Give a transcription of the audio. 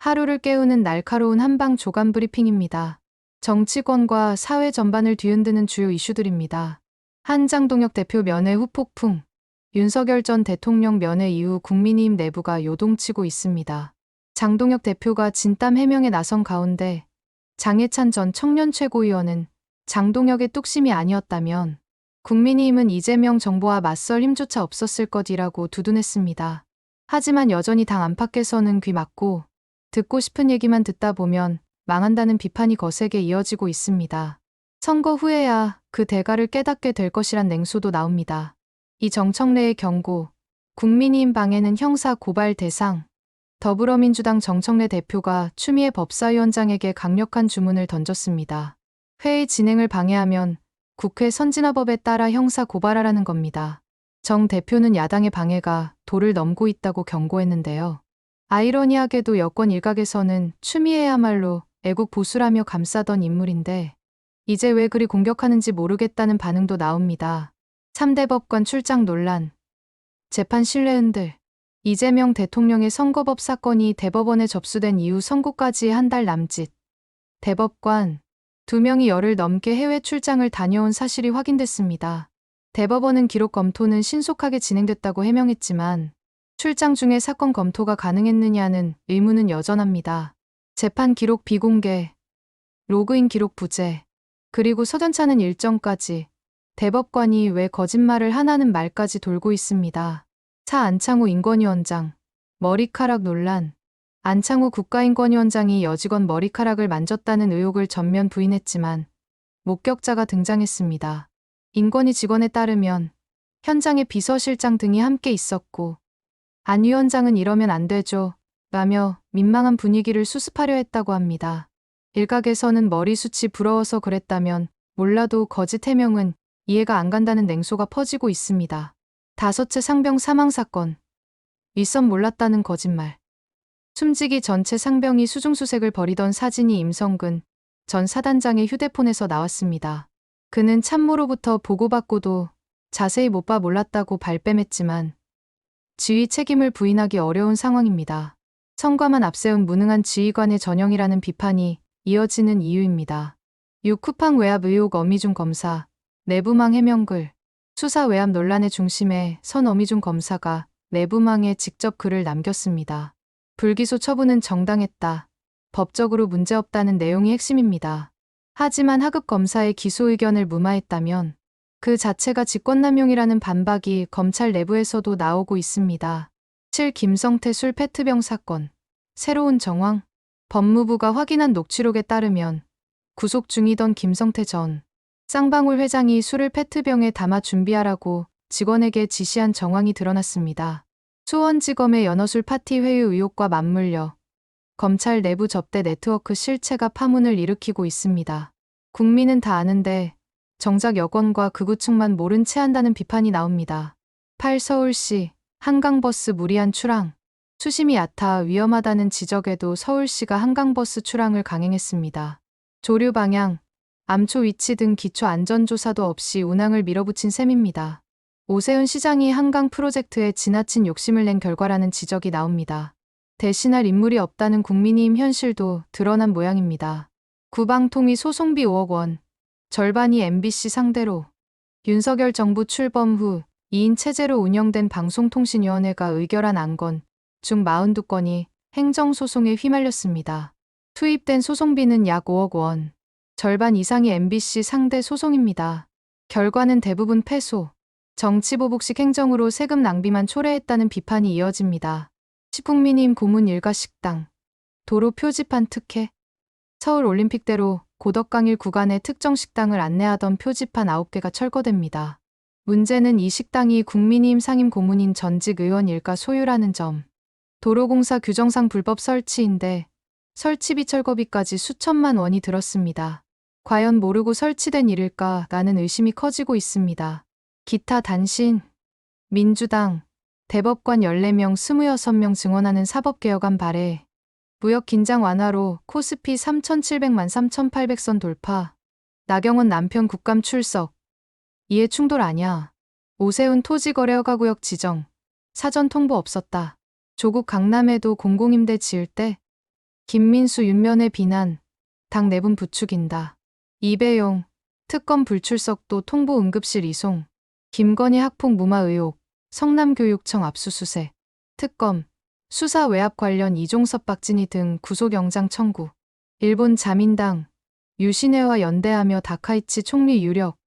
하루를 깨우는 날카로운 한방 조간 브리핑입니다. 정치권과 사회 전반을 뒤흔드는 주요 이슈들입니다. 한장동혁 대표 면회 후폭풍. 윤석열 전 대통령 면회 이후 국민의힘 내부가 요동치고 있습니다. 장동혁 대표가 진땀 해명에 나선 가운데 장해찬 전 청년 최고위원은 장동혁의 뚝심이 아니었다면 국민의힘은 이재명 정부와 맞설 힘조차 없었을 것이라고 두둔했습니다. 하지만 여전히 당 안팎에서는 귀 막고 듣고 싶은 얘기만 듣다 보면 망한다는 비판이 거세게 이어지고 있습니다. 선거 후에야 그 대가를 깨닫게 될 것이란 냉소도 나옵니다. 이 정청래의 경고, 국민의힘 방해는 형사 고발 대상, 더불어민주당 정청래 대표가 추미애 법사위원장에게 강력한 주문을 던졌습니다. 회의 진행을 방해하면 국회 선진화법에 따라 형사 고발하라는 겁니다. 정 대표는 야당의 방해가 도를 넘고 있다고 경고했는데요. 아이러니하게도 여권 일각에서는 추미애야말로 애국 보수라며 감싸던 인물인데 이제 왜 그리 공격하는지 모르겠다는 반응도 나옵니다. 3대 법관 출장 논란, 재판 신뢰 흔들. 이재명 대통령의 선거법 사건이 대법원에 접수된 이후 선고까지 한 달 남짓. 대법관 2명이 열흘 넘게 해외 출장을 다녀온 사실이 확인됐습니다. 대법원은 기록 검토는 신속하게 진행됐다고 해명했지만 출장 중에 사건 검토가 가능했느냐는 의문은 여전합니다. 재판 기록 비공개, 로그인 기록 부재, 그리고 서전차는 일정까지 대법관이 왜 거짓말을 하나는 말까지 돌고 있습니다. 차 안창호 인권위원장, 머리카락 논란. 안창호 국가인권위원장이 여직원 머리카락을 만졌다는 의혹을 전면 부인했지만 목격자가 등장했습니다. 인권위 직원에 따르면 현장에 비서실장 등이 함께 있었고 안 위원장은 이러면 안 되죠 라며 민망한 분위기를 수습하려 했다고 합니다. 일각에서는 머리숱이 부러워서 그랬다면 몰라도 거짓 해명은 이해가 안 간다는 냉소가 퍼지고 있습니다. 5채 상병 사망 사건. 윗선 몰랐다는 거짓말. 숨지기 전체 상병이 수중수색을 벌이던 사진이 임성근 전 사단장의 휴대폰에서 나왔습니다. 그는 참모로부터 보고받고도 자세히 못 봐 몰랐다고 발뺌했지만 지휘 책임을 부인하기 어려운 상황입니다. 성과만 앞세운 무능한 지휘관의 전형이라는 비판이 이어지는 이유입니다. 유쿠팡 외압 의혹 어미중 검사, 내부망 해명글. 수사 외압 논란의 중심에 선 어미중 검사가 내부망에 직접 글을 남겼습니다. 불기소 처분은 정당했다. 법적으로 문제없다는 내용이 핵심입니다. 하지만 하급 검사의 기소 의견을 무마했다면 그 자체가 직권남용이라는 반박이 검찰 내부에서도 나오고 있습니다. 7. 김성태 술 페트병 사건. 새로운 정황. 법무부가 확인한 녹취록에 따르면 구속 중이던 김성태 전 쌍방울 회장이 술을 페트병에 담아 준비하라고 직원에게 지시한 정황이 드러났습니다. 수원지검의 연어술 파티 회의 의혹과 맞물려 검찰 내부 접대 네트워크 실체가 파문을 일으키고 있습니다. 국민은 다 아는데 정작 여권과 극우 측만 모른 채 한다는 비판이 나옵니다. 8. 서울시 한강버스 무리한 출항. 수심이 얕아 위험하다는 지적에도 서울시가 한강버스 출항을 강행했습니다. 조류 방향, 암초 위치 등 기초 안전조사도 없이 운항을 밀어붙인 셈입니다. 오세훈 시장이 한강 프로젝트에 지나친 욕심을 낸 결과라는 지적이 나옵니다. 대신할 인물이 없다는 국민의힘 현실도 드러난 모양입니다. 구방통위 소송비 5억 원, 절반이 MBC 상대로. 윤석열 정부 출범 후 2인 체제로 운영된 방송통신위원회가 의결한 안건 중 42건이 행정소송에 휘말렸습니다. 투입된 소송비는 약 5억 원, 절반 이상이 MBC 상대 소송입니다. 결과는 대부분 패소, 정치보복식 행정으로 세금 낭비만 초래했다는 비판이 이어집니다. 시국민의힘 고문 일가 식당, 도로 표지판 특혜. 서울올림픽대로 고덕강일 구간의 특정 식당을 안내하던 표지판 9개가 철거됩니다. 문제는 이 식당이 국민의힘 상임 고문인 전직 의원 일가 소유라는 점. 도로공사 규정상 불법 설치인데 설치비 철거비까지 수천만 원이 들었습니다. 과연 모르고 설치된 일일까라는 의심이 커지고 있습니다. 기타 단신. 민주당, 대법관 14명 26명 증언하는 사법개혁안 발의. 무역 긴장 완화로 코스피 3,700만 3,800선 돌파. 나경원 남편 국감 출석. 이해 충돌 아냐. 오세훈 토지거래허가구역 지정. 사전 통보 없었다. 조국 강남에도 공공임대 지을 때 김민수 윤면의 비난, 당 내분 부추긴다. 이배용, 특검 불출석도 통보 응급실 이송. 김건희 학폭 무마 의혹, 성남교육청 압수수색. 특검, 수사 외압 관련 이종섭 박진희 등 구속영장 청구. 일본 자민당, 유신회와 연대하며 다카이치 총리 유력,